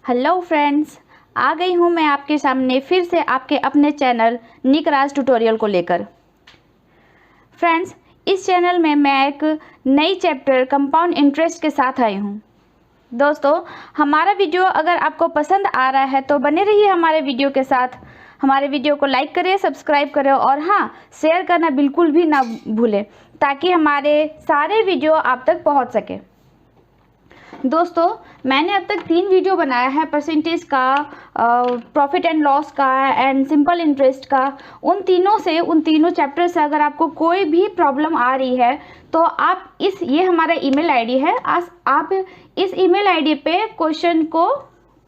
Hello friends, आ गई हूँ मैं आपके सामने फिर से आपके अपने चैनल निकराज ट्यूटोरियल को लेकर। फ्रेंड्स, इस चैनल में मैं एक नई चैप्टर कंपाउंड इंटरेस्ट के साथ आई हूँ। दोस्तों, हमारा वीडियो अगर आपको पसंद आ रहा है तो बने रहिए हमारे वीडियो के साथ। हमारे वीडियो को लाइक करें, सब्सक्राइब करें और हाँ, शेयर करना बिल्कुल भी ना भूलें ताकि हमारे सारे वीडियो आप तक पहुँच सके। दोस्तों, मैंने अब तक 3 वीडियो बनाया है, परसेंटेज का, प्रॉफिट एंड लॉस का एंड सिंपल इंटरेस्ट का। उन तीनों चैप्टर से अगर आपको कोई भी प्रॉब्लम आ रही है तो आप ये हमारा ईमेल आईडी है, आप इस ईमेल आईडी पे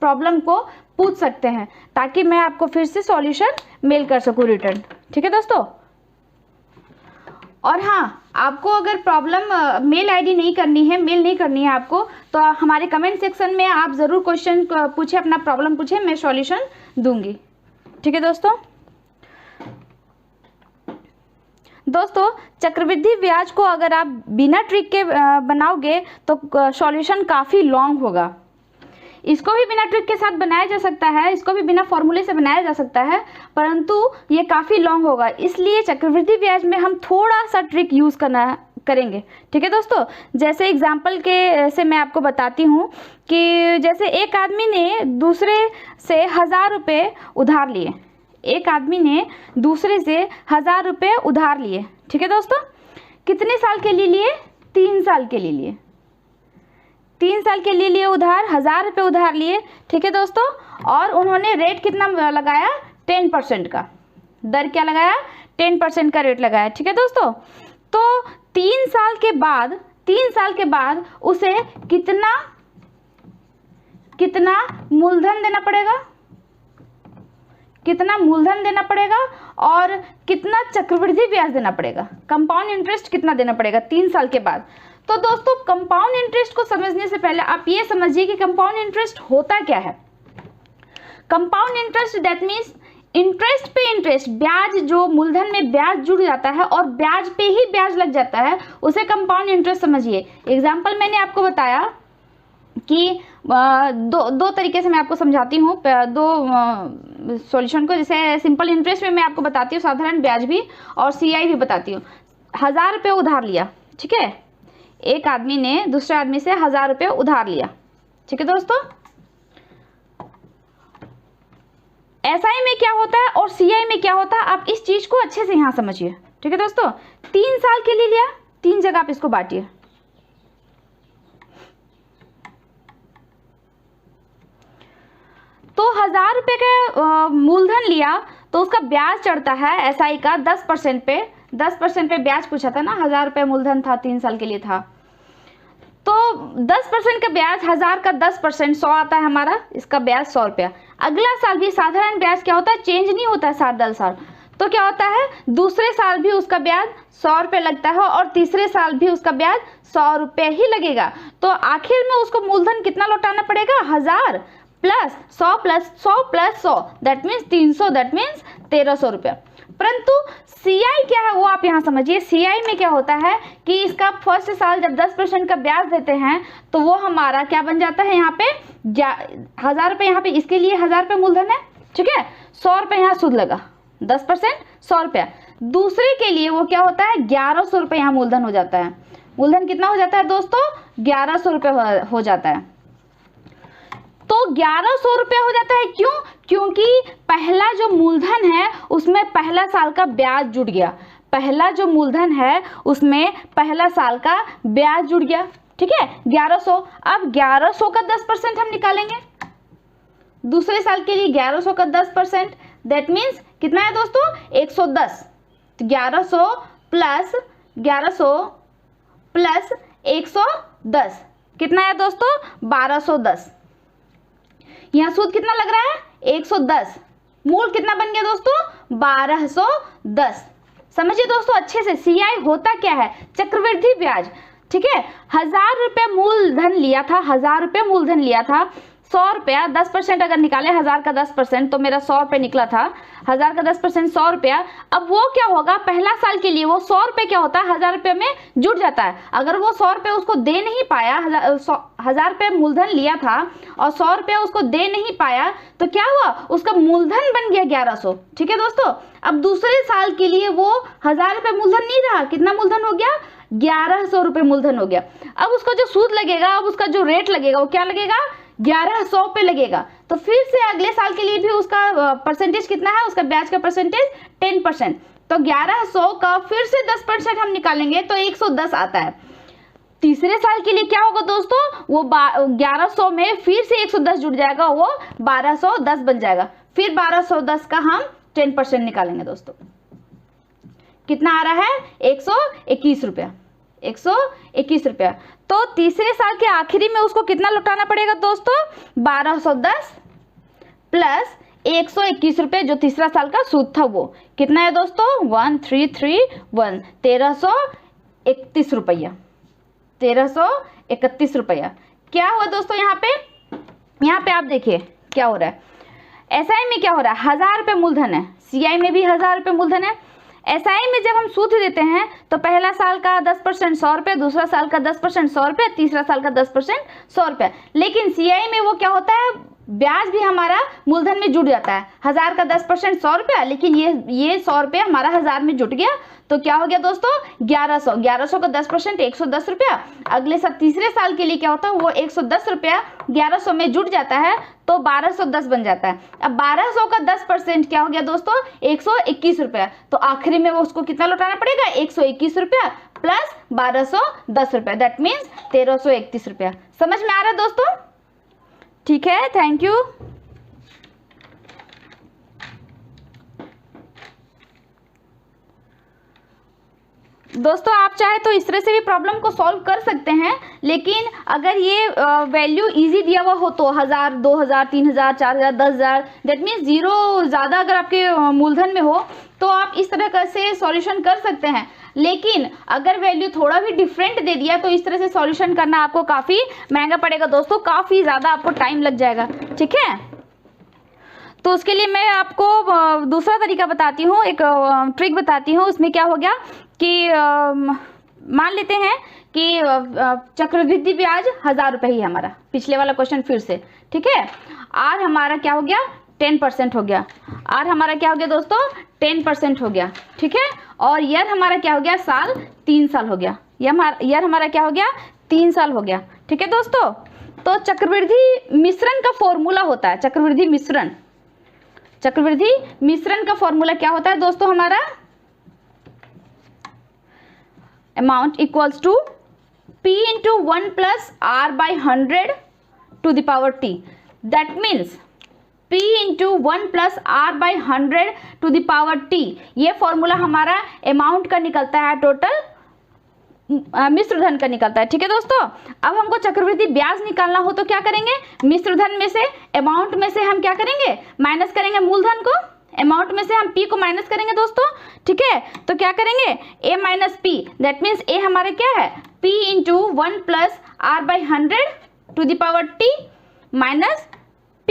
प्रॉब्लम को पूछ सकते हैं ताकि मैं आपको फिर से सॉल्यूशन मेल कर सकूँ रिटर्न। ठीक है दोस्तों। और हाँ, आपको अगर प्रॉब्लम मेल नहीं करनी है आपको, तो हमारे कमेंट सेक्शन में आप ज़रूर क्वेश्चन पूछे, अपना प्रॉब्लम पूछे, मैं सॉल्यूशन दूंगी। ठीक है दोस्तों, चक्रवृद्धि ब्याज को अगर आप बिना ट्रिक के बनाओगे तो सॉल्यूशन काफ़ी लॉन्ग होगा। इसको भी बिना ट्रिक के साथ बनाया जा सकता है, इसको भी बिना फॉर्मूले से बनाया जा सकता है, परंतु ये काफ़ी लॉन्ग होगा। इसलिए चक्रवृद्धि ब्याज में हम थोड़ा सा ट्रिक यूज़ करेंगे। ठीक है दोस्तों। जैसे एग्जांपल से मैं आपको बताती हूँ कि जैसे एक आदमी ने दूसरे से 1000 रुपये उधार लिए। एक आदमी ने दूसरे से 1000 रुपये उधार लिए। ठीक है दोस्तों। कितने साल के लिए लिए? 3 साल के लिए लिए। 3 साल के लिए उधार, 1000 रुपये उधार लिए। ठीक है दोस्तों। और उन्होंने रेट कितना लगाया? 10% का दर क्या लगाया? 10% का रेट लगाया। ठीक है दोस्तों। तो 3 साल के बाद उसे कितना मूलधन देना पड़ेगा? कितना मूलधन देना पड़ेगा और कितना चक्रवृद्धि ब्याज देना पड़ेगा? कंपाउंड इंटरेस्ट कितना देना पड़ेगा 3 साल के बाद? तो दोस्तों, कंपाउंड इंटरेस्ट को समझने से पहले आप ये समझिए कि कंपाउंड इंटरेस्ट होता क्या है। Compound interest that means interest पे इंटरेस्ट, ब्याज जो मूलधन में ब्याज जुड़ जाता है और ब्याज पे ही ब्याज लग जाता है, उसे कंपाउंड इंटरेस्ट समझिए। एग्जाम्पल मैंने आपको बताया कि दो तरीके से मैं आपको समझाती हूँ, दो सॉल्यूशन को। जैसे सिंपल इंटरेस्ट में मैं आपको बताती हूँ, साधारण ब्याज भी, और सीआई भी बताती हूँ। 1000 रुपये उधार लिया। ठीक है। एक आदमी ने दूसरे आदमी से 1000 रुपये उधार लिया। ठीक है दोस्तों। एसआई में क्या होता है और सीआई में क्या होता है, आप इस चीज को अच्छे से यहां समझिए। ठीक है दोस्तों। 3 साल के लिए लिया, 3 जगह आप इसको बांटिए। तो 1000 रुपये का मूलधन लिया तो उसका ब्याज चढ़ता है एसआई का 10% पे। 10% पे ब्याज पूछा था ना, 1000 रुपये मूलधन था, 3 साल के लिए था, तो 10% का ब्याज, 1000 का 10% 100 आता है हमारा, इसका ब्याज 100 रुपया। अगला साल भी साधारण ब्याज क्या होता है, चेंज नहीं होता है साल, तो क्या होता है, दूसरे साल भी उसका ब्याज 100 रुपये लगता है और तीसरे साल भी उसका ब्याज 100 रुपये ही लगेगा। तो आखिर में उसको मूलधन कितना लौटाना पड़ेगा? 1000 plus 100 plus 100 plus 100 that means 300, that means 1300 रुपया। परंतु सीआई क्या है वो आप यहाँ समझिए। सीआई में क्या होता है कि इसका फर्स्ट साल जब 10% का ब्याज देते हैं तो वो हमारा क्या बन जाता है, यहाँ पे 1000 रुपये, यहाँ पे इसके लिए 1000 रुपये मूलधन है। ठीक है। 100 रुपये यहाँ सूद लगा, 10% 100 रुपया। दूसरे के लिए वो क्या होता है, 1100 रुपये यहाँ मूलधन हो जाता है। मूलधन कितना हो जाता है दोस्तों? 1100 रुपये हो जाता है। तो 1100 रुपये हो जाता है, क्यों? क्योंकि पहला जो मूलधन है उसमें पहला साल का ब्याज जुड़ गया। पहला जो मूलधन है उसमें पहला साल का ब्याज जुड़ गया। ठीक है। 1100। अब 1100 का 10% हम निकालेंगे। दूसरे साल के लिए 1100 का 10% दैट मीन्स कितना है दोस्तों? 110। तो 1100 प्लस 110 कितना है दोस्तों? 1210। यहाँ सूद कितना लग रहा है? 110। मूल कितना बन गया दोस्तों? 1210। समझिए दोस्तों अच्छे से, सीआई होता क्या है, चक्रवृद्धि ब्याज। ठीक है। 1000 रुपये मूलधन लिया था, 1000 रुपये मूलधन लिया था, 100 रुपया, 10% अगर निकाले 1000 का 10%, तो मेरा 100 रुपये निकला था। 1000 का 10% 100 रुपया। अब वो क्या होगा, पहला साल के लिए वो 100 रुपये क्या होता है, 1000 रुपये में जुड़ जाता है। अगर वो 100 रुपये उसको दे नहीं पाया, 1000 रुपये मूलधन लिया था और 100 रुपये उसको दे नहीं पाया, तो क्या हुआ, उसका मूलधन बन गया 1100। ठीक है दोस्तों। अब दूसरे साल के लिए वो 1000 रुपये मूलधन नहीं रहा, कितना मूलधन हो गया, 1100 रुपये मूलधन हो गया। अब उसका जो सूद लगेगा, अब उसका जो रेट लगेगा वो क्या लगेगा, 1100 पे लगेगा। तो फिर से अगले साल के लिए भी उसका परसेंटेज कितना है, उसका ब्याज का परसेंटेज 10%। तो 1100 का फिर से 10% हम निकालेंगे तो 110 आता है। तीसरे साल के लिए क्या होगा दोस्तों, वो 1100 में फिर से 110 जुड़ जाएगा, वो 1210 बन जाएगा। फिर 1210 का हम 10% निकालेंगे दोस्तों, कितना आ रहा है, 121 रुपया, 121 रुपया। तो तीसरे साल के आखिरी में उसको कितना लौटाना पड़ेगा दोस्तों, 1210 प्लस 121 रुपये, जो तीसरा साल का सूद था वो कितना है दोस्तों, 1331, 1331 रुपया, 1331 रुपया। क्या हुआ दोस्तों, यहाँ पे आप देखिए क्या हो रहा है। एसआई में क्या हो रहा है, 1000 रुपये मूलधन है, सीआई में भी 1000 रुपये मूलधन है। एसआई में जब हम सूद देते हैं तो पहला साल का 10% 100 रुपये, दूसरा साल का 10% 100 रुपये, तीसरा साल का 10% 100 रुपये। लेकिन सीआई में वो क्या होता है, ब्याज भी हमारा मूलधन में जुड़ जाता है। 1000 का 10% 100 रुपया, लेकिन ये 100 रुपये हमारा 1000 में जुट गया, तो क्या हो गया दोस्तों, 1100 का 10% 110 रुपया। अगले तीसरे साल के लिए क्या होता है, वो 110 रुपया 1100 में जुट जाता है, तो 1210 बन जाता है। अब 1200 का 10% क्या हो गया दोस्तों, 121 रुपया। तो आखिरी में वो उसको कितना लौटाना पड़ेगा, 121 रुपया प्लस 1210 रुपया, दैट मीन्स 1331 रुपया। समझ में आ रहा है दोस्तों, ठीक है, थैंक यू। दोस्तों आप चाहे तो इस तरह से भी प्रॉब्लम को सॉल्व कर सकते हैं, लेकिन अगर ये वैल्यू इजी दिया हुआ हो तो 1000, 2000, 3000, 4000, 10000, दैट मीन्स जीरो ज़्यादा अगर आपके मूलधन में हो तो आप इस तरह से सॉल्यूशन कर सकते हैं। लेकिन अगर वैल्यू थोड़ा भी डिफरेंट दे दिया तो इस तरह से सॉल्यूशन करना आपको काफ़ी महंगा पड़ेगा दोस्तों, काफ़ी ज़्यादा आपको टाइम लग जाएगा। ठीक है, तो उसके लिए मैं आपको दूसरा तरीका बताती हूँ, एक ट्रिक बताती हूँ। उसमें क्या हो गया कि मान लेते हैं कि चक्रवृद्धि ब्याज 1000 रुपये ही है हमारा, पिछले वाला क्वेश्चन फिर से। ठीक है, आर हमारा क्या हो गया, 10% हो गया। आर हमारा क्या हो गया दोस्तों, 10% हो गया। ठीक है, और ईयर हमारा क्या हो गया, साल 3 साल हो गया। ईयर हमारा क्या हो गया, 3 साल हो गया। ठीक है दोस्तों, तो चक्रवृद्धि मिश्रण का फॉर्मूला होता है, चक्रवृद्धि मिश्रण का फॉर्मूला क्या होता है दोस्तों, हमारा amount equals to P into 1 plus R by 100 to the power T। That means P into 1 plus R by 100 to the power T। ये फॉर्मूला हमारा अमाउंट का निकलता है, टोटल मिश्र धन का निकलता है। ठीक है दोस्तों, अब हमको चक्रवृद्धि ब्याज निकालना हो तो क्या करेंगे, मिश्र धन में से, अमाउंट में से हम क्या करेंगे, माइनस करेंगे मूलधन को, अमाउंट में से हम P को माइनस करेंगे दोस्तों। ठीक है, तो क्या करेंगे, A minus P, that means A हमारे क्या है, P into 1 plus R by 100 to the power T minus P।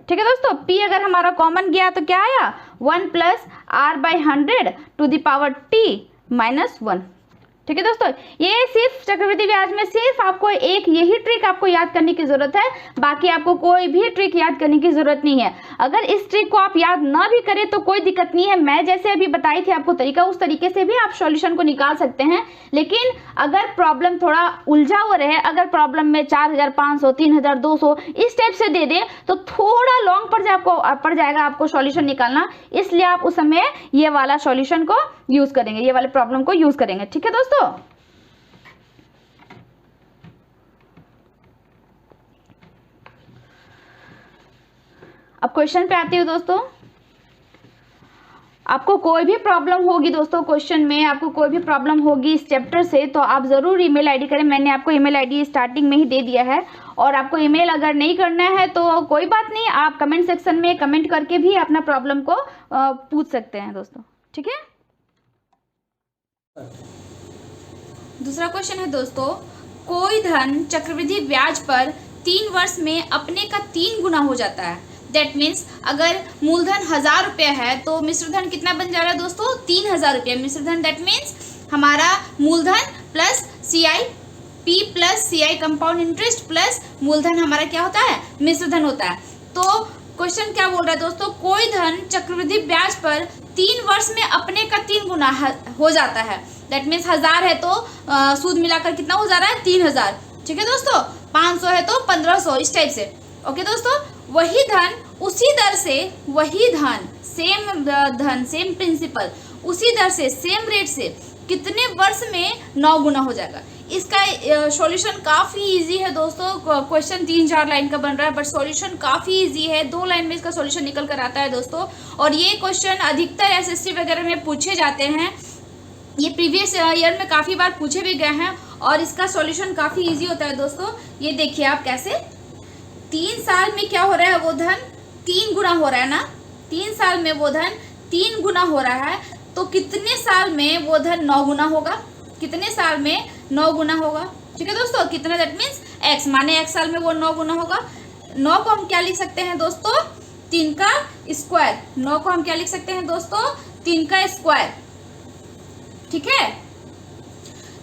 ठीक है दोस्तों, P अगर हमारा कॉमन गया तो क्या आया, 1 plus R by 100 to the power T minus 1। ठीक है दोस्तों, ये सिर्फ चक्रवृद्धि ब्याज में सिर्फ आपको एक यही ट्रिक आपको याद करने की जरूरत है, बाकी आपको कोई भी ट्रिक याद करने की जरूरत नहीं है। अगर इस ट्रिक को आप याद ना भी करें तो कोई दिक्कत नहीं है, मैं जैसे अभी बताई थी आपको तरीका, उस तरीके से भी आप सॉल्यूशन को निकाल सकते हैं। लेकिन अगर प्रॉब्लम थोड़ा उलझा हुआ रहे, अगर प्रॉब्लम में 4500, 3200 इस टाइप से दे दे तो थोड़ा लॉन्ग पड़ जाएगा आपको सॉल्यूशन निकालना, इसलिए आप उस समय ये वाला सॉल्यूशन को यूज करेंगे, ये वाले प्रॉब्लम को यूज करेंगे। ठीक है दोस्तों, अब क्वेश्चन पे आती हूँ दोस्तों। आपको कोई भी प्रॉब्लम होगी दोस्तों, क्वेश्चन में आपको कोई भी प्रॉब्लम होगी इस चैप्टर से, तो आप ज़रूर ईमेल आईडी करें। मैंने आपको ईमेल आईडी स्टार्टिंग में ही दे दिया है, और आपको ईमेल अगर नहीं करना है तो कोई बात नहीं, आप कमेंट सेक्शन में कमेंट करके भी अपना प्रॉब्लम को पूछ सकते हैं दोस्तों। ठीक है, दूसरा क्वेश्चन है दोस्तों, कोई धन चक्रवृद्धि ब्याज पर 3 वर्ष में अपने का 3 गुना हो जाता है। दैट मीन्स अगर मूलधन 1000 रुपया है तो मिश्रधन कितना बन जा रहा है दोस्तों, 3000 रुपया मिश्रधन। दैट मीन्स हमारा मूलधन plus CIP plus CI compound interest plus मूलधन हमारा क्या होता है, मिश्रधन होता है। तो क्वेश्चन क्या बोल रहा है दोस्तों, कोई धन चक्रवृद्धि ब्याज पर 3 वर्ष में अपने का 3 गुना हो जाता है। दैट मीन्स 1000 है तो सूद मिलाकर कितना हो जा रहा है, 3000। ठीक है दोस्तों, 500 है तो 1500, इस टाइप से। ओके दोस्तों, वही धन उसी दर से, वही धन सेम प्रिंसिपल उसी दर से सेम रेट से कितने वर्ष में 9 गुना हो जाएगा। इसका सॉल्यूशन काफ़ी इजी है दोस्तों। क्वेश्चन 3-4 लाइन का बन रहा है बट सॉल्यूशन काफ़ी इजी है, 2 लाइन में इसका सॉल्यूशन निकल कर आता है दोस्तों। और ये क्वेश्चन अधिकतर SST वगैरह में पूछे जाते हैं, ये प्रीवियस ईयर में काफ़ी बार पूछे भी गए हैं और इसका सॉल्यूशन काफ़ी इजी होता है दोस्तों। ये देखिए आप कैसे, 3 साल में क्या हो रहा है, वो धन 3 गुना हो रहा है ना, 3 साल में वो धन 3 गुना हो रहा है, तो कितने साल में वो धन 9 गुना होगा, कितने साल में 9 गुना होगा। ठीक है दोस्तों, कितना, दैट मीन्स x, माने x साल में वो 9 गुना होगा। 9 को हम क्या लिख सकते हैं दोस्तों, 3 का स्क्वायर। 9 को हम क्या लिख सकते हैं दोस्तों, 3 का स्क्वायर। ठीक है,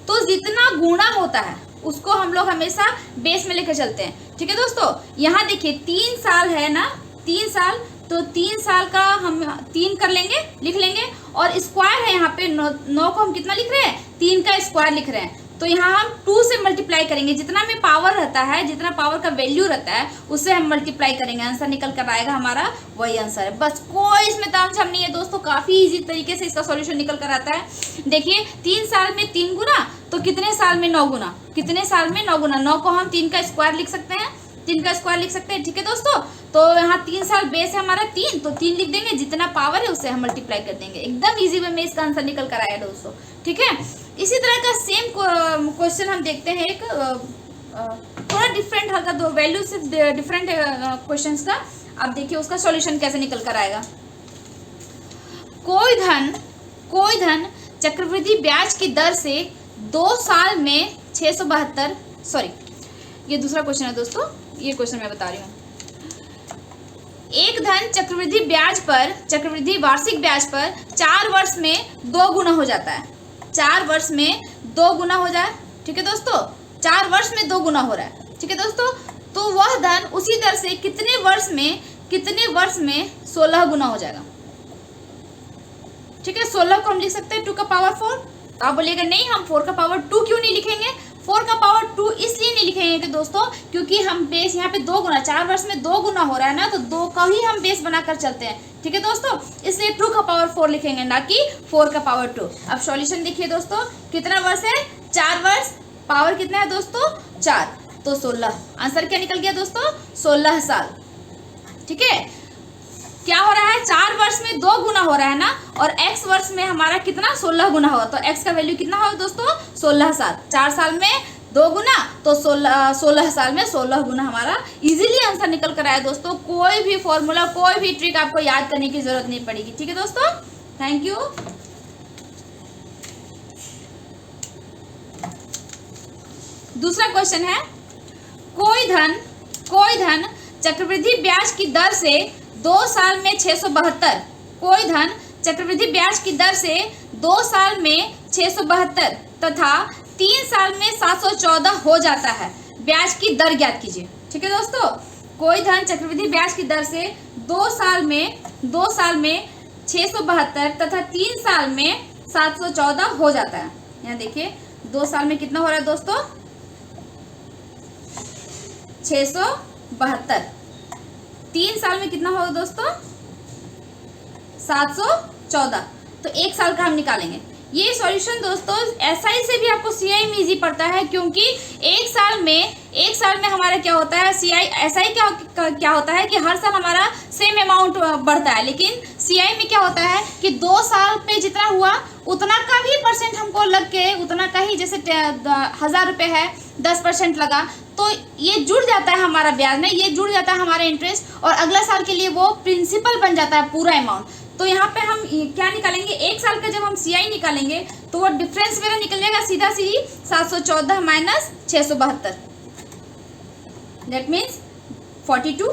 तो जितना गुणा होता है उसको हम लोग हमेशा बेस में लेकर चलते हैं। ठीक है दोस्तों, यहाँ देखिए 3 साल है ना, 3 साल, तो 3 साल का हम 3 कर लेंगे, लिख लेंगे, और स्क्वायर है यहाँ पे 9 को हम कितना लिख रहे हैं, 3 का स्क्वायर लिख रहे हैं। तो यहाँ हम 2 से मल्टीप्लाई करेंगे, जितना में पावर रहता है, जितना पावर का वैल्यू रहता है उससे हम मल्टीप्लाई करेंगे, आंसर निकल कर आएगा हमारा, वही आंसर है। बस कोई इसमें तामझाम नहीं है दोस्तों, काफ़ी इजी तरीके से इसका सॉल्यूशन निकल कर आता है। देखिए 3 साल में 3 गुना, तो कितने साल में 9 गुना, कितने साल में 9 गुना। 9 को हम 3 का स्क्वायर लिख सकते हैं, 3 का स्क्वायर लिख सकते हैं। ठीक है दोस्तों, तो यहाँ 3 साल बेस है हमारा 3, तो 3 लिख देंगे, जितना पावर है उससे हम मल्टीप्लाई कर देंगे। एकदम इजी वे में इसका आंसर निकल कर आया दोस्तों। ठीक है, इसी तरह का सेम क्वेश्चन हम देखते हैं, एक थोड़ा डिफरेंट, हल्का दो वैल्यू से डिफरेंट क्वेश्चंस का। अब देखिए उसका सॉल्यूशन कैसे निकल कर आएगा। कोई धन चक्रवृद्धि ब्याज की दर से 2 साल में 672, सॉरी ये दूसरा क्वेश्चन है दोस्तों, ये क्वेश्चन मैं बता रही हूँ। एक धन चक्रवृद्धि वार्षिक ब्याज पर 4 वर्ष में 2 गुना हो जाता है, 4 वर्ष में 2 गुना हो जाए। ठीक है दोस्तों, 4 वर्ष में 2 गुना हो रहा है। ठीक है दोस्तों, तो वह धन उसी दर से कितने वर्ष में 16 गुना हो जाएगा। ठीक है, 16 को हम लिख सकते हैं 2 का पावर 4। तो आप बोलिएगा नहीं, हम 4 का पावर 2 क्यों नहीं लिखेंगे। 4 का पावर 2 इसलिए नहीं लिखेंगे कि दोस्तों, क्योंकि हम बेस यहाँ पे 2 गुना, 4 वर्ष में 2 गुना हो रहा है ना, तो 2 का ही हम बेस बनाकर चलते हैं। ठीक है दोस्तों, इसलिए 2 का पावर 4 लिखेंगे, ना कि 4 का पावर 2। अब सॉल्यूशन देखिए दोस्तों, कितना वर्ष है, 4 वर्ष, पावर कितना है दोस्तों, 4, तो 16। आंसर क्या निकल गया दोस्तों, 16 साल। ठीक है, क्या हो रहा है, 4 वर्ष में 2 गुना हो रहा है ना, और x वर्ष में हमारा कितना, 16 गुना होगा, तो x का वैल्यू कितना होगा दोस्तों, 16 साल। 4 साल में 2 गुना, तो 16 साल में 16 गुना हमारा इजीली आंसर निकल कर आया दोस्तों। कोई भी फॉर्मूला, कोई भी ट्रिक आपको याद करने की जरूरत नहीं पड़ेगी। ठीक है दोस्तों, थैंक यू। दूसरा क्वेश्चन है, कोई धन चक्रवृद्धि ब्याज की दर से 2 साल में 672, कोई धन चक्रवृद्धि ब्याज की दर से 2 साल में 672 तथा 3 साल में 714 हो जाता है, ब्याज की दर ज्ञात कीजिए। ठीक है दोस्तों, कोई धन चक्रवृद्धि ब्याज की दर से 2 साल में 672 तथा 3 साल में 714 हो जाता है। यहाँ देखिए 2 साल में कितना हो रहा है दोस्तों, 672, 3 साल में कितना होगा दोस्तों, 714, तो 1 साल का हम निकालेंगे। ये सॉल्यूशन दोस्तों एसआई से भी आपको सीआई में इजी पड़ता है, क्योंकि एक साल में हमारा क्या होता है, सीआई एसआई क्या होता है कि हर साल हमारा सेम अमाउंट बढ़ता है, लेकिन सीआई में क्या होता है कि 2 साल पे जितना हुआ उतना का भी परसेंट हमको लग के, उतना का ही, जैसे 1000 रुपये है 10% लगा, तो ये जुड़ जाता है हमारा ब्याज में, ये जुड़ जाता है हमारा इंटरेस्ट, और अगला साल के लिए वो प्रिंसिपल बन जाता है पूरा अमाउंट। तो यहाँ पे हम क्या निकालेंगे, 1 साल का जब हम सीआई निकालेंगे तो वो डिफरेंस मेरा निकल जाएगा सीधा सीधी 714 माइनस 672। That means 42।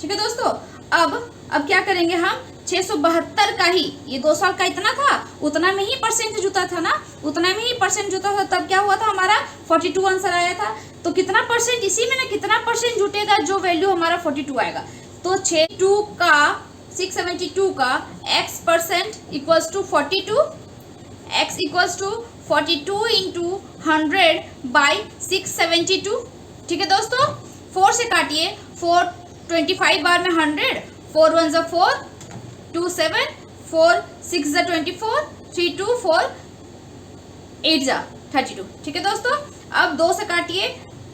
ठीक है दोस्तों, अब क्या करेंगे हम, 672 का ही, ये 2 साल का इतना था, उतना में ही परसेंट जुटा था ना, उतना में ही परसेंट जुटा था, तब क्या हुआ था हमारा 42 आंसर आया था। तो कितना परसेंट, इसी में ना कितना परसेंट जुटेगा जो वैल्यू हमारा 42 आएगा। तो 672 का x percent equals to 42, x equals to 42 into 100 by 672। ठीक है दोस्तों, 4 से काटिए, 4 25 बार में 100, 4 1 ज़ा 4, 2 7, 4 6 ज़ा 24, 3 2 4 8 ज़ा 32। ठीक है दोस्तों, अब 2 से काटिए,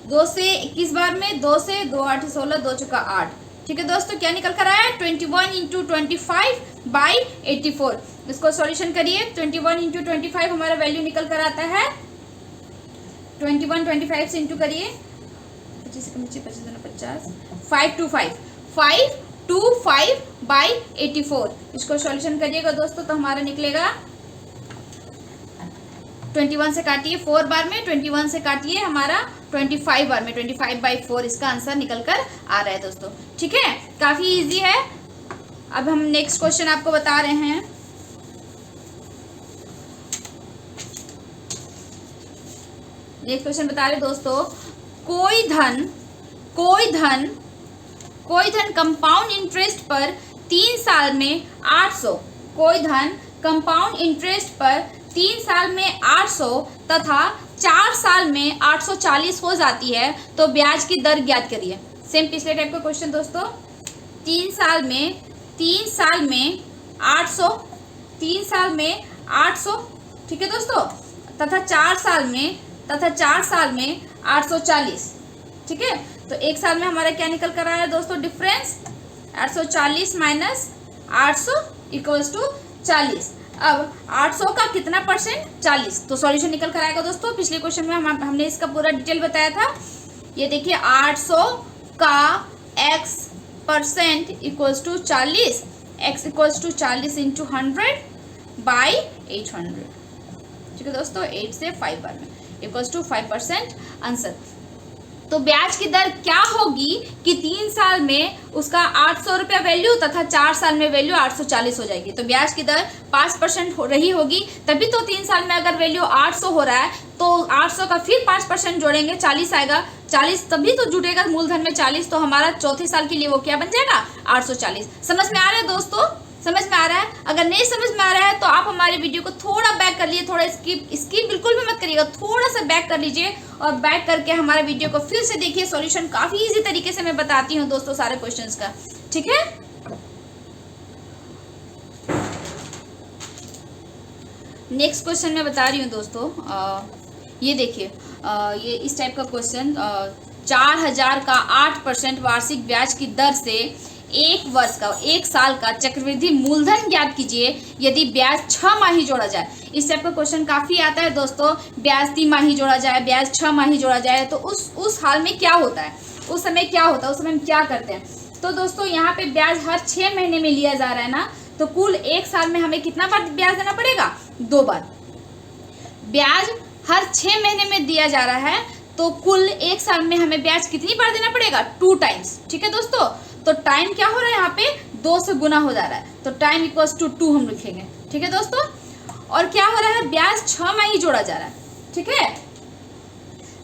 2 से 21 बार में, 2 से 2 8 16, 2 चौका 8। ठीक है दोस्तों, क्या निकल कर आया है, 21 इंटू 25 बाई 84। इसको सॉल्यूशन करिए, 21 इंटू 25 हमारा वैल्यू निकल कर आता है 21, 25 से इंटू करिए, 25 के नीचे 25 50, 525 बाई 84। इसको सॉल्यूशन करिएगा दोस्तों, तो हमारा निकलेगा 21 से काटिए 4 बार में, 21 से काटिए हमारा 25 बार में, 25 बाई 4 इसका आंसर निकल कर आ रहा है दोस्तों। ठीक है, काफी इजी है। अब हम नेक्स्ट क्वेश्चन आपको बता रहे हैं। नेक्स्ट क्वेश्चन बता रहे दोस्तों, कोई धन कंपाउंड इंटरेस्ट पर 3 साल में 800, कोई धन कंपाउंड इंटरेस्ट पर 3 साल में 800 तथा 4 साल में 840 हो जाती है, तो ब्याज की दर ज्ञात करिए। सेम पिछले टाइप का क्वेश्चन दोस्तों, 3 साल में 800, 3 साल में 800, ठीक है दोस्तों, तथा 4 साल में 840। ठीक है, तो 1 साल में हमारा क्या निकल कर आया है दोस्तों, डिफरेंस 840 माइनस 800 इक्वल्स टू 40। अब 800 का कितना परसेंट, 40, तो सॉल्यूशन निकल कर आएगा दोस्तों। पिछले क्वेश्चन में हमने इसका पूरा डिटेल बताया था। ये देखिए 800 का x percent equals to 40, x equals to 40 into 100 by 800। ठीक है दोस्तों, 8 से 5 बार में इक्वल्स टू 5% आंसर। तो ब्याज की दर क्या होगी कि 3 साल में उसका 800 रुपया वैल्यू तथा 4 साल में वैल्यू 840 हो जाएगी। तो ब्याज की दर 5% हो रही होगी, तभी तो 3 साल में अगर वैल्यू 800 हो रहा है तो 800 का फिर 5% जोड़ेंगे, 40 आएगा, 40 तभी तो जुटेगा मूलधन में 40, तो हमारा चौथे साल के लिए वो क्या बन जाएगा, 840। समझ में आ रहा है दोस्तों, समझ में आ रहा है? अगर नहीं समझ में आ रहा है तो आप हमारे वीडियो को थोड़ा बैक कर लीजिए, थोड़ा स्किप बिल्कुल भी मत करिएगा, थोड़ा सा बैक कर लीजिए और बैक करके हमारे वीडियो को फिर से देखिए। सॉल्यूशन काफी इजी तरीके से मैं बताती हूँ दोस्तों सारे क्वेश्चंस का। ठीक है, नेक्स्ट क्वेश्चन मैं बता रही हूँ दोस्तों। ये देखिए, ये इस टाइप का क्वेश्चन, 4000 का 8% वार्षिक ब्याज की दर से 1 साल का चक्रवृद्धि मूलधन ज्ञात कीजिए यदि ब्याज 6 माही जोड़ा जाए। इस टाइप का क्वेश्चन काफी आता है दोस्तों, ब्याज 3 माही जोड़ा जाए, ब्याज 6 माही जोड़ा जाए, तो उस हाल में क्या होता है, उस समय क्या होता है, उस समय हम क्या करते हैं। तो दोस्तों यहाँ पे ब्याज हर 6 महीने में लिया जा रहा है ना, तो कुल 1 साल में हमें कितना बार ब्याज देना पड़ेगा, 2 बार। ब्याज हर 6 महीने में दिया जा रहा है, तो कुल 1 साल में हमें ब्याज कितनी बार देना पड़ेगा, 2 टाइम्स। ठीक है दोस्तों, तो टाइम क्या हो रहा है यहाँ पे, 2 से गुना हो जा रहा है, तो टाइम इक्वल्स टू 2 हम लिखेंगे। ठीक है दोस्तों, और क्या हो रहा है, ब्याज 6 माही जोड़ा जा रहा है। ठीक है,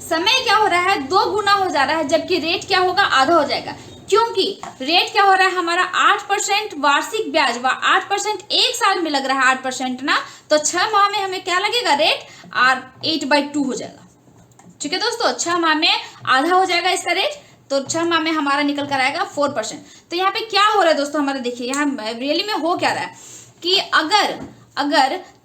समय क्या हो रहा है, 2 गुना हो जा रहा है, जबकि रेट क्या होगा, आधा हो जाएगा, क्योंकि रेट क्या हो रहा है हमारा 8% वार्षिक ब्याज, 8% 1 साल में लग रहा है 8% ना, तो 6 माह में हमें क्या लगेगा, रेट 8/2 हो जाएगा। ठीक है दोस्तों, 6 माह में आधा हो जाएगा इसका रेट, तो 6 माह में हमारा निकल कर आएगा 4%। तो यहाँ पे क्या हो रहा है दोस्तों, हमारा देखिए यहाँ रियली में हो क्या रहा है कि अगर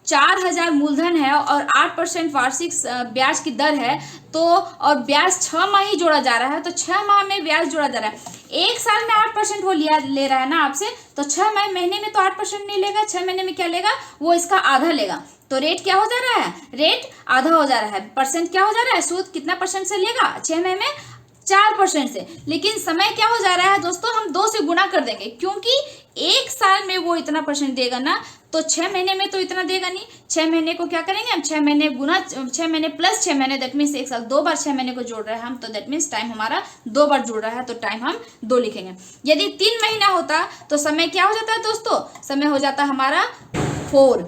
4000 मूलधन है और 8% वार्षिक ब्याज की दर है, तो और ब्याज 6 माह ही जोड़ा जा रहा है, तो 6 माह में ब्याज जोड़ा जा रहा है। 1 साल में 8% वो ले रहा है ना आपसे, तो 6 महीने में तो 8% नहीं लेगा, 6 महीने में क्या लेगा, वो इसका आधा लेगा, तो रेट क्या हो जा रहा है, रेट आधा हो जा रहा है। परसेंट क्या हो जा रहा है, सूद कितना परसेंट से लेगा, 6 महीने में 4% से। लेकिन समय क्या हो जा रहा है दोस्तों, हम 2 से गुना कर देंगे, क्योंकि एक साल में वो इतना % देगा ना, तो 6 महीने में तो इतना देगा नहीं। 6 महीने को क्या करेंगे हम, 6 महीने गुना 6 महीने प्लस 6 महीने, दैट मीन्स एक साल 2 बार 6 महीने को जोड़ रहे हैं हम, तो दैट मीन्स टाइम हमारा 2 बार जुड़ रहा है, तो टाइम हम 2 लिखेंगे। यदि 3 महीना होता तो समय क्या हो जाता है दोस्तों, समय हो जाता हमारा 4,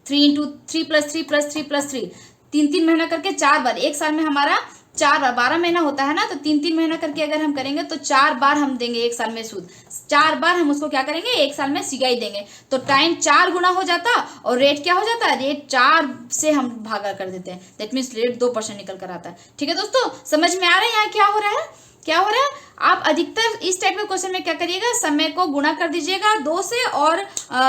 3 × 3 + 3 + 3 + 3, 3 महीना करके 4 बार, एक साल में हमारा 4 बार, 12 महीना होता है ना, तो 3 महीना करके अगर हम करेंगे तो 4 बार हम देंगे एक साल में सूद, 4 बार हम उसको क्या करेंगे, एक साल में सिगाई देंगे, तो टाइम 4 गुना हो जाता, और रेट क्या हो जाता है, रेट 4 से हम भागा कर देते हैं, दैट मीन्स रेट 2% निकल कर आता है। ठीक है दोस्तों, समझ में आ रहा है यहाँ क्या हो रहा है, क्या हो रहा है। आप अधिकतर इस टाइप के क्वेश्चन में क्या करिएगा, समय को गुणा कर दीजिएगा 2 से, और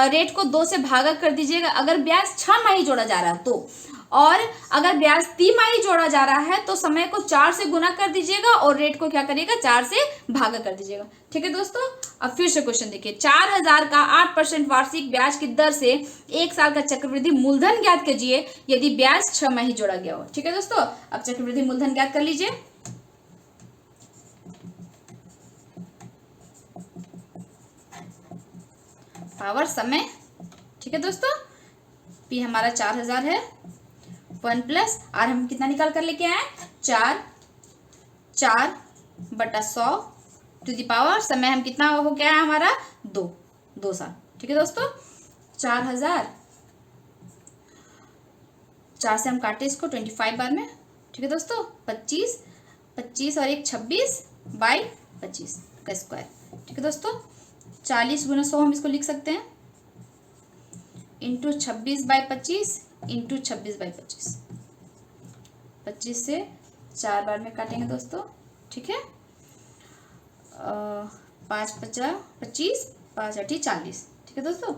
रेट को 2 से भागा कर दीजिएगा अगर ब्याज 6 माही जोड़ा जा रहा है तो, और अगर ब्याज 3 माही जोड़ा जा रहा है तो समय को 4 से गुना कर दीजिएगा और रेट को क्या करिएगा, 4 से भागा कर दीजिएगा। ठीक है दोस्तों, अब फिर से क्वेश्चन देखिए, 4000 का 8% वार्षिक ब्याज की दर से 1 साल का चक्रवृद्धि मूलधन ज्ञात कीजिए यदि ब्याज 6 माही जोड़ा गया हो। ठीक है दोस्तों, अब चक्रवृद्धि मूलधन ज्ञात कर लीजिए। पावर समय, ठीक है दोस्तों, पी हमारा 4000 है, 1 प्लस आर हम कितना निकाल कर लेके आए, 4/100 टू द पावर समय हम कितना हो गया है हमारा 2 साल। ठीक है दोस्तों, 4000, 4 से हम काटे इसको 25 बार में। ठीक है दोस्तों, 25 और 1 26/25 का स्क्वायर। ठीक है दोस्तों, 40 × 100 हम इसको लिख सकते हैं, इंटू 26/25 इंटू 26/25, 25 से 4 बार में काटेंगे दोस्तों। ठीक है, 5×5 = 25, 5×8 = 40। ठीक है दोस्तों,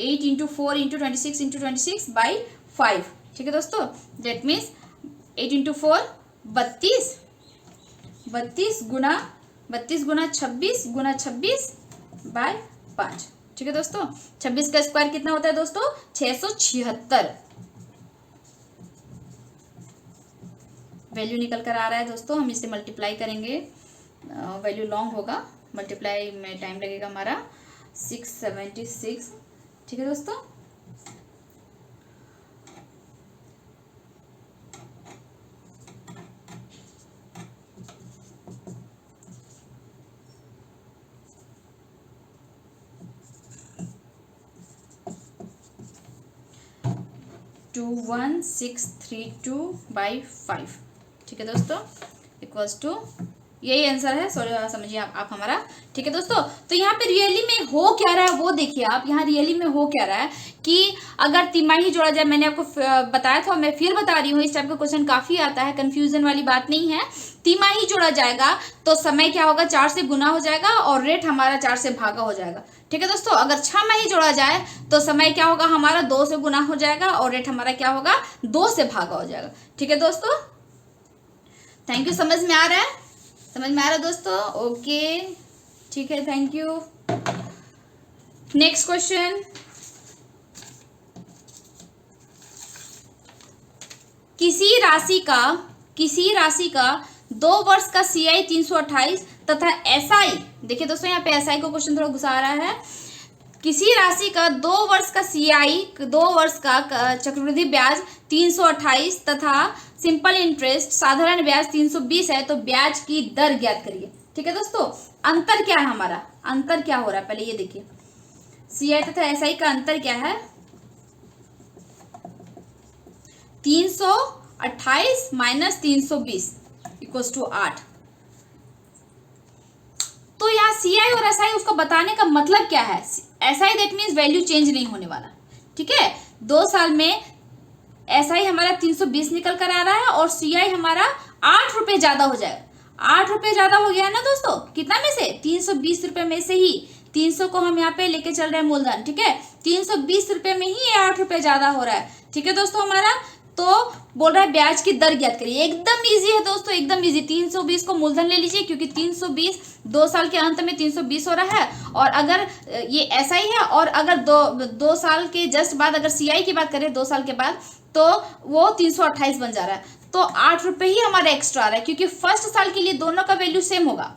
8 × 4 × 26 × 26/5। ठीक है दोस्तों, दैट मीन्स 8 × 4 32, 32 गुना 26 गुना 26/5। ठीक है दोस्तों, 26 का स्क्वायर कितना होता है दोस्तों, 676 वैल्यू निकल कर आ रहा है दोस्तों। हम इसे मल्टीप्लाई करेंगे, वैल्यू लॉन्ग होगा, मल्टीप्लाई में टाइम लगेगा हमारा 676। ठीक है दोस्तों, टू 1632/5। ठीक है दोस्तों, इक्वल्स टू, यही आंसर है, सॉरी समझिए आप हमारा। ठीक है दोस्तों, तो यहाँ पे रियली में हो क्या रहा है वो देखिए आप, यहाँ रियली में हो क्या रहा है कि अगर तिमाही जोड़ा जाए, मैंने आपको बताया था, मैं फिर बता रही हूँ, इस टाइप का क्वेश्चन काफ़ी आता है, कंफ्यूजन वाली बात नहीं है। तिमाही जोड़ा जाएगा तो समय क्या होगा, 4 से गुना हो जाएगा और रेट हमारा 4 से भागा हो जाएगा। ठीक है दोस्तों, अगर 6 माही जोड़ा जाए तो समय क्या होगा हमारा, 2 से गुना हो जाएगा और रेट हमारा क्या होगा, 2 से भागा हो जाएगा। ठीक है दोस्तों, थैंक यू, समझ में आ रहा है, समझ में आ रहा है दोस्तों, ओके ठीक है, थैंक यू। नेक्स्ट क्वेश्चन, किसी राशि का 2 वर्ष का CI 328 तथा SI, देखिए दोस्तों यहाँ पे SI को क्वेश्चन थोड़ा घुसा रहा है, किसी राशि का 2 वर्ष का CI 2 वर्ष का चक्रवृद्धि ब्याज 328 तथा सिंपल इंटरेस्ट साधारण ब्याज 320 है, तो ब्याज की दर ज्ञात करिए। ठीक है दोस्तों, अंतर क्या है हमारा, अंतर क्या हो रहा है पहले ये देखिए, CI तथा SI का अंतर क्या है, 328 - 320 = 8। तो यहाँ CI और SI उसको बताने का मतलब क्या है, SI that means value change नहीं होने वाला। ठीक है, 2 साल में SI हमारा 320 निकल कर आ रहा है और CI हमारा 8 रुपये ज्यादा हो जाएगा, 8 रुपये ज्यादा हो गया है ना दोस्तों, कितना में से, 320 रुपये में से ही 300 को हम यहाँ पे लेके चल रहे हैं मूलधन। ठीक है, 320 रुपये में ही ये 8 रुपये ज्यादा हो रहा है। ठीक है दोस्तों हमारा, तो बोल रहा है ब्याज की दर ज्ञात करिए, एकदम इजी है दोस्तों, एकदम इजी। 320 को मूलधन ले लीजिए, क्योंकि 320 2 साल के अंत में 320 हो रहा है, और अगर ये SI है, और अगर 2 साल के जस्ट बाद अगर CI की बात करें 2 साल के बाद, तो वो 328 बन जा रहा है। तो 8 रुपये ही हमारा एक्स्ट्रा आ रहा है, क्योंकि फर्स्ट साल के लिए दोनों का वैल्यू सेम होगा,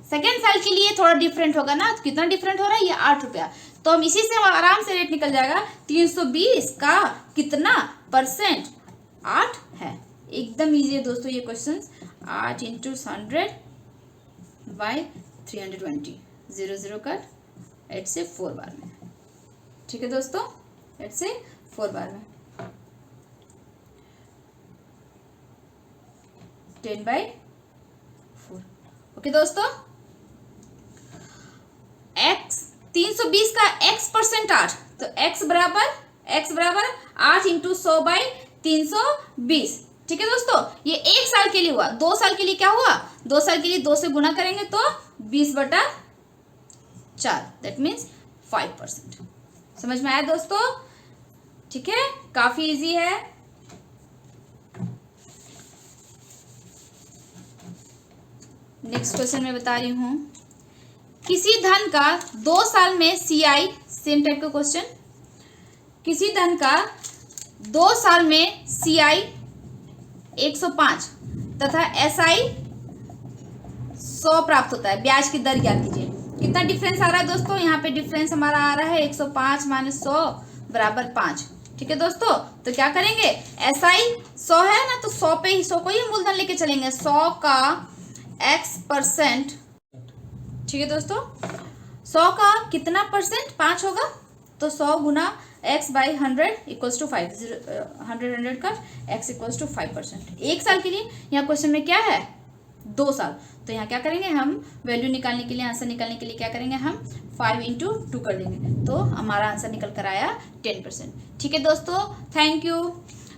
सेकेंड साल के लिए थोड़ा डिफरेंट होगा ना। तो कितना डिफरेंट हो रहा है, ये 8 रुपया। तो हम इसी से हम आराम से रेट निकल जाएगा। 320 का कितना परसेंट, 8 है। एकदम इजी है दोस्तों ये क्वेश्चन। 8 × 100/320, 0 कट, 8 से 4 बार में। ठीक है दोस्तों, 8 से 4 बार में 10/4। ओके दोस्तों, x 320 का x परसेंट 8, तो x बराबर 8 × 100/320। ठीक है दोस्तों, ये 1 साल के लिए हुआ। 2 साल के लिए क्या हुआ, 2 साल के लिए 2 से गुना करेंगे तो 20/4, दैट मीन्स 5%। समझ में आया दोस्तों? ठीक है, काफी इजी है। नेक्स्ट क्वेश्चन मैं बता रही हूं, किसी धन का 2 साल में CI, सेम टाइप का क्वेश्चन, किसी धन का 2 साल में CI 105 तथा SI 100 प्राप्त होता है। ब्याज की दर ज्ञात कीजिए। कितना डिफरेंस आ रहा है दोस्तों, यहाँ पे डिफरेंस हमारा आ रहा है 105 - 100 = 5। ठीक है दोस्तों, तो क्या करेंगे, SI 100 है ना, तो 100 पे ही 100 को ही मूलधन लेके चलेंगे। 100 का x%, ठीक है दोस्तों, 100 का कितना परसेंट, 5 होगा, तो 100 गुना x/100 = 5, 100 का x = 5%। 1 साल के लिए, यहाँ क्वेश्चन में क्या है, 2 साल, तो यहाँ क्या करेंगे हम, वैल्यू निकालने के लिए, आंसर निकालने के लिए क्या करेंगे हम, 5 × 2 कर देंगे, तो हमारा आंसर निकल कर आया 10%। ठीक है दोस्तों, थैंक यू।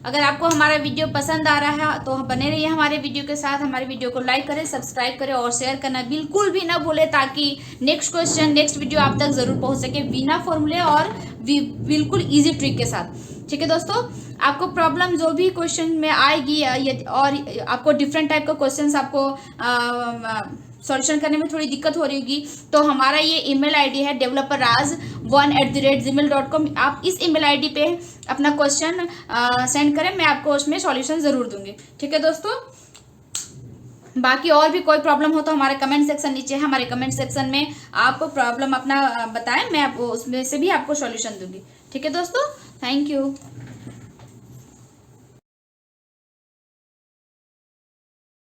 अगर आपको हमारा वीडियो पसंद आ रहा है तो बने रहिए हमारे वीडियो के साथ। हमारे वीडियो को लाइक करें, सब्सक्राइब करें और शेयर करना बिल्कुल भी ना भूलें, ताकि नेक्स्ट क्वेश्चन, नेक्स्ट वीडियो आप तक जरूर पहुंच सके बिना फॉर्मूले और बिल्कुल इजी ट्रिक के साथ। ठीक है दोस्तों, आपको प्रॉब्लम जो भी क्वेश्चन में आएगी और आपको डिफरेंट टाइप का क्वेश्चन आपको सॉल्यूशन करने में थोड़ी दिक्कत हो रही होगी, तो हमारा ये ईमेल आईडी है developerraj1@gmail.com। आप इस ईमेल आईडी पे अपना क्वेश्चन सेंड करें, मैं आपको उसमें सॉल्यूशन ज़रूर दूंगी। ठीक है दोस्तों, बाकी और भी कोई प्रॉब्लम हो तो हमारे कमेंट सेक्शन नीचे है, हमारे कमेंट सेक्शन में आप प्रॉब्लम अपना बताएं, मैं आपको उसमें से भी आपको सॉल्यूशन दूंगी। ठीक है दोस्तों, थैंक यू।